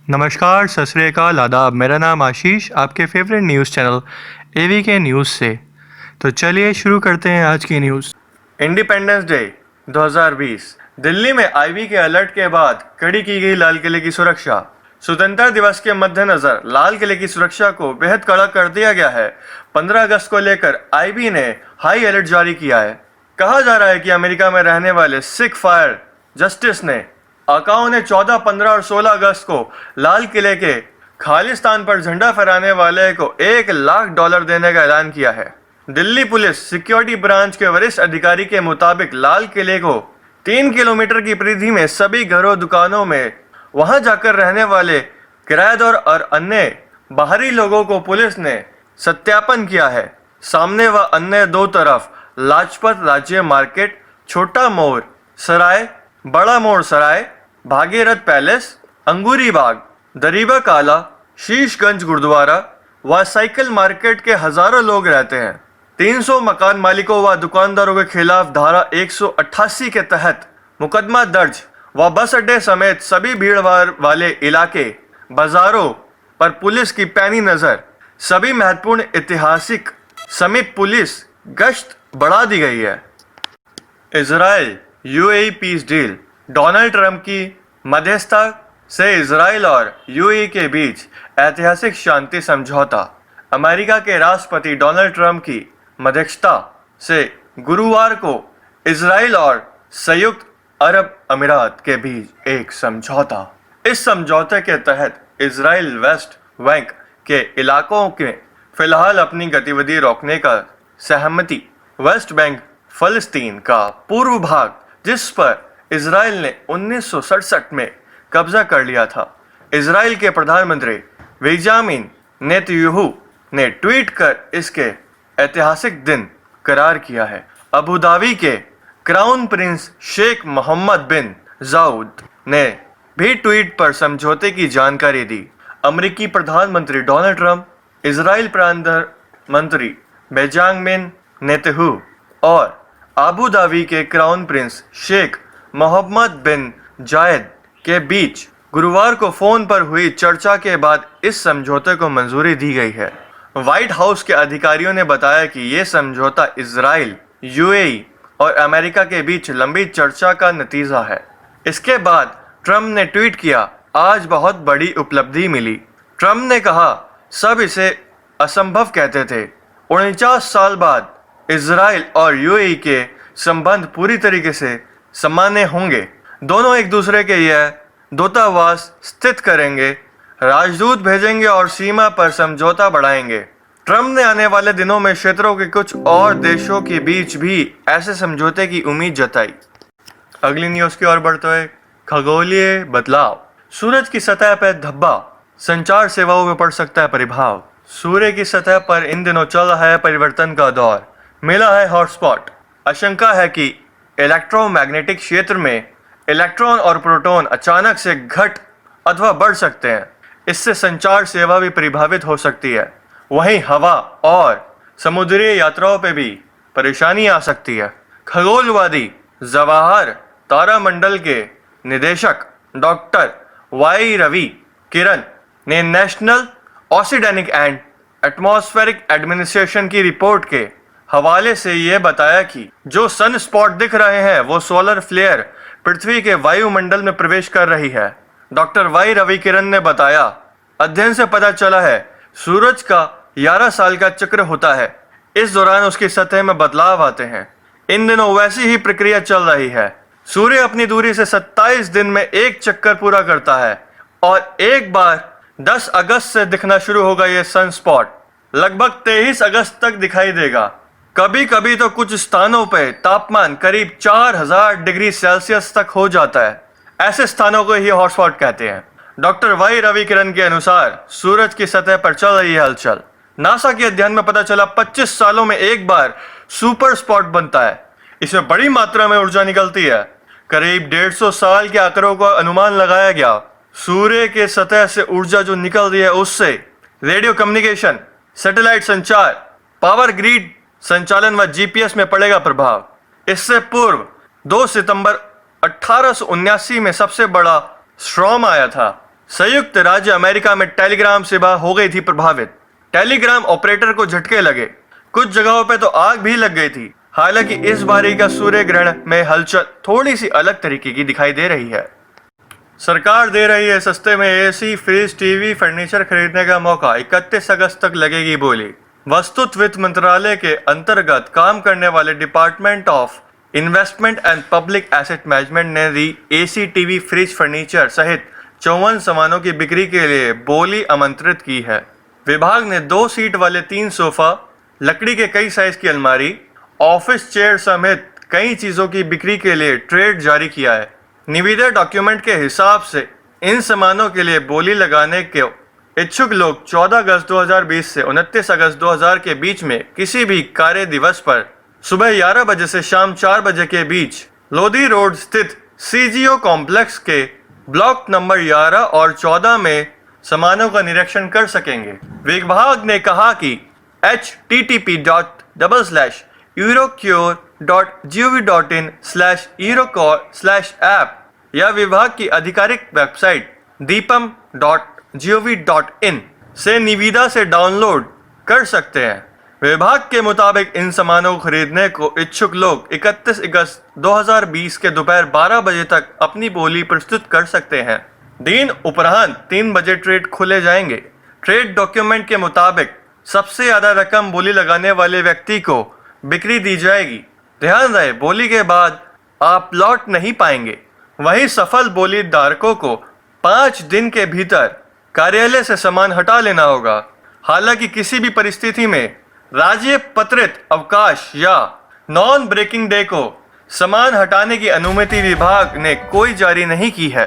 नमस्कार, सत श्री अकाल, आदाब। मेरा नाम आशीष, आपके फेवरेट न्यूज़ चैनल एवीके न्यूज़ से। तो चलिए शुरू करते हैं आज की न्यूज़। Independence day 2020। दिल्ली में आईबी के अलर्ट के बाद कड़ी की गई लाल किले की सुरक्षा। स्वतंत्रता दिवस के मद्देनजर लाल किले की सुरक्षा को बेहद कड़ा कर दिया गया है। 15 अगस्त को लेकर आईबी ने हाई अलर्ट जारी किया है। कहा जा रहा है कि अमेरिका में रहने वाले सिख फायर जस्टिस ने आकाओं ने 14, 15 और 16 अगस्त को लाल किले के खालिस्तान पर झंडा फहराने वाले को $1 लाख देने का ऐलान किया है। दिल्ली पुलिस सिक्योरिटी ब्रांच के वरिष्ठ अधिकारी के मुताबिक लाल किले को 3 किलोमीटर की परिधि में सभी घरों, दुकानों में वहां जाकर रहने वाले किराएदार और अन्य बाहरी लोगों को पुलिस ने सत्यापन किया है। सामने व अन्य दो तरफ लाजपत राज्य मार्केट, छोटा मोड़ सराय, बड़ा मोड़ सराय, भागीरथ पैलेस, अंगूरी बाग, दरीबा काला, शीशगंज गुरुद्वारा व साइकिल मार्केट के हजारों लोग रहते हैं। 300 मकान मालिकों व दुकानदारों के खिलाफ धारा 188 के तहत मुकदमा दर्ज व बस अड्डे समेत सभी भीड़भाड़ वाले इलाके, बाजारों पर पुलिस की पैनी नजर। सभी महत्वपूर्ण ऐतिहासिक समीप पुलिस गश्त बढ़ा दी गई है। Israel UAE peace deal. Donald Trump की मध्यस्थता से इजराइल और यूएई के बीच ऐतिहासिक शांति समझौता। अमेरिका के राष्ट्रपति डोनाल्ड ट्रंप की मध्यस्थता से गुरुवार को इजराइल और संयुक्त अरब अमीरात के बीच एक समझौता। इस समझौते के तहत इजराइल वेस्ट बैंक के इलाकों के फिलहाल अपनी गतिविधि रोकने का सहमति। वेस्ट बैंक फलस्तीन का पूर्व भाग जिस पर इजराइल ने 1967 में कब्जा कर लिया था। इजराइल के प्रधानमंत्री बेंजामिन नेतन्याहू ने ट्वीट कर इसके ऐतिहासिक दिन करार किया है। अबू धाबी के क्राउन प्रिंस शेख मोहम्मद बिन जायद ने भी ट्वीट पर समझौते की जानकारी दी। अमेरिकी प्रधानमंत्री डोनाल्ड ट्रंप, इजराइल प्रधानमंत्री बेंजामिन नेतन्याहू और अबू धाबी के क्राउन प्रिंस शेख मोहम्मद बिन जायद के बीच गुरुवार को फोन पर हुई चर्चा के बाद इस समझौते को मंजूरी दी गई है। व्हाइट हाउस के अधिकारियों ने बताया कि यह समझौता इजराइल, यूएई और अमेरिका के बीच लंबी चर्चा का नतीजा है। इसके बाद ट्रंप ने ट्वीट किया, आज बहुत बड़ी उपलब्धि मिली। ट्रंप ने कहा, सब इसे असंभव कहते थे। 49 साल बाद इजराइल और यूएई के संबंध पूरी तरीके से सामान्य होंगे। दोनों एक दूसरे के यह दूतावास स्थित करेंगे, राजदूत भेजेंगे और सीमा पर समझौता बढ़ाएंगे। ट्रंप ने आने वाले दिनों में क्षेत्रों के कुछ और देशों के बीच भी ऐसे समझौते की उम्मीद जताई। अगली न्यूज़ की ओर बढ़ते हुए, खगोलीय बदलाव। सूरज की सतह पर धब्बा, संचार सेवाओं में पड़ सकता है प्रभाव। सूर्य की सतह पर इन दिनों चल रहा है परिवर्तन का दौर। मिला है हॉटस्पॉट। आशंका है कि इलेक्ट्रोमैग्नेटिक क्षेत्र में इलेक्ट्रॉन और प्रोटॉन अचानक से घट अथवा बढ़ सकते हैं। इससे संचार सेवा भी प्रभावित हो सकती है। वहीं हवा और समुद्री यात्राओं पे भी परेशानी आ सकती है। खगोलवादी जवाहर तारामंडल के निदेशक डॉक्टर वाई रवि किरण ने national oceanic and atmospheric administration की रिपोर्ट के हवाले से यह बताया कि जो सन स्पॉट दिख रहे हैं वो सोलर फ्लेयर पृथ्वी के वायुमंडल में प्रवेश कर रही है। डॉक्टर वाई रवि किरण ने बताया, अध्ययन से पता चला है सूरज का 11 साल का चक्र होता है। इस दौरान उसकी सतह में बदलाव आते हैं। इन दिनों वैसी ही प्रक्रिया चल रही है। सूर्य अपनी दूरी से 27 दिन में एक चक्कर पूरा करता है और एक बार 10 अगस्त से दिखना शुरू होगा। यह सन स्पॉट लगभग 23 अगस्त तक दिखाई देगा। कभी कभी तो कुछ स्थानों पर तापमान करीब 4000 डिग्री सेल्सियस तक हो जाता है। ऐसे स्थानों को ही हॉटस्पॉट कहते हैं। डॉक्टर वाई रवि किरण के अनुसार सूरज की सतह पर चल रही हलचल। नासा के अध्ययन में पता चला 25 सालों में एक बार सुपर स्पॉट बनता है। इसमें बड़ी मात्रा में ऊर्जा निकलती है। करीब 150 साल के आंकड़ों का अनुमान लगाया गया। सूर्य के सतह से ऊर्जा जो निकल रही है उससे रेडियो कम्युनिकेशन, सैटेलाइट संचार, पावर ग्रिड संचालन व जीपीएस में पड़ेगा प्रभाव। इससे पूर्व 2 सितंबर 1879 में सबसे बड़ा स्ट्रॉम आया था। संयुक्त राज्य अमेरिका में टेलीग्राम सेवा हो गई थी प्रभावित। टेलीग्राम ऑपरेटर को झटके लगे, कुछ जगहों पे तो आग भी लग गई थी। हालांकि इस बारी का सूर्य ग्रहण में हलचल थोड़ी सी अलग तरीके की दिखाई दे रही है। सरकार दे रही है सस्ते में एसी, फ्रिज, टीवी, फर्नीचर खरीदने का मौका। 31 अगस्त तक लगेगी बोली। वस्तुत वित्त मंत्रालय के अंतर्गत काम करने वाले department of investment and public asset management ने दी एसी, टीवी, फ्रिज, फर्नीचर सहित 54 सामानों की बिक्री के लिए बोली आमंत्रित की है। विभाग ने 2 सीट वाले 3 सोफा, लकड़ी के कई साइज की अलमारी, ऑफिस चेयर समेत कई चीजों की बिक्री के लिए ट्रेड जारी किया है। निविदा डॉक्यूमेंट के हिसाब से इन सामानों के लिए बोली लगाने के इच्छुक लोग 14 अगस्त 2020 से 29 अगस्त 2000 के बीच में किसी भी कार्य दिवस पर सुबह 11 बजे से शाम 4 बजे के बीच लोधी रोड स्थित सीजीओ कॉम्प्लेक्स के ब्लॉक नंबर 11 और 14 में सामानों का निरीक्षण कर सकेंगे। विभाग ने कहा कि http://eurocure.gov.in/eurocall/app या विभाग की आधिकारिक वेबसाइट deepam.gov.in से निविदा से डाउनलोड कर सकते हैं। विभाग के मुताबिक इन सामानों को खरीदने को इच्छुक लोग 31 अगस्त 2020 के दोपहर 12 बजे तक अपनी बोली प्रस्तुत कर सकते हैं। दिन उपरांत 3 बजे ट्रेड खोले जाएंगे। ट्रेड डॉक्यूमेंट के मुताबिक सबसे ज्यादा रकम बोली लगाने वाले व्यक्ति को बिक्री दी जाएगी। ध्यान रहे, बोली के बाद आप लौट नहीं पाएंगे। वहीं सफल बोली धारकों को 5 दिन के भीतर कार्यालय से सामान हटा लेना होगा। हालांकि किसी भी परिस्थिति में राज्य पत्रित अवकाश या नॉन ब्रेकिंग डे को सामान हटाने की अनुमति विभाग ने कोई जारी नहीं की है।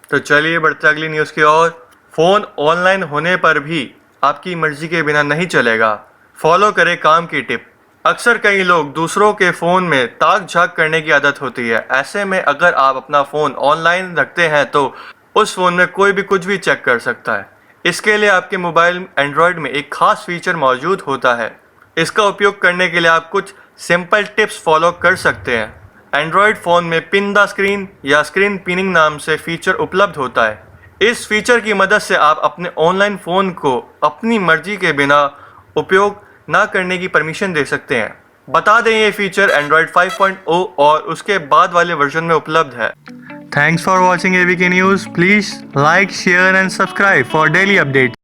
तो चलिए बढ़ते अगली न्यूज़ की ओर। फोन ऑनलाइन होने पर भी आपकी मर्जी के बिना नहीं चलेगा। फॉलो करें काम की टिप। अक्सर कई लोग दूसरों के फ़ोन में ताक झाक करने की आदत होती है। ऐसे में अगर आप अपना फ़ोन ऑनलाइन रखते हैं तो उस फ़ोन में कोई भी कुछ भी चेक कर सकता है। इसके लिए आपके मोबाइल एंड्रॉयड में एक खास फीचर मौजूद होता है। इसका उपयोग करने के लिए आप कुछ सिंपल टिप्स फॉलो कर सकते हैं। एंड्रॉयड फ़ोन में पिन द स्क्रीन या स्क्रीन पिनिंग नाम से फीचर उपलब्ध होता है। इस फीचर की मदद से आप अपने ऑनलाइन फ़ोन को अपनी मर्जी के बिना उपयोग ना करने की परमिशन दे सकते हैं। बता दें, ये फीचर एंड्रॉयड 5.0 और उसके बाद वाले वर्जन में उपलब्ध है। Thanks for watching AVK News. Please like, share and subscribe for daily updates.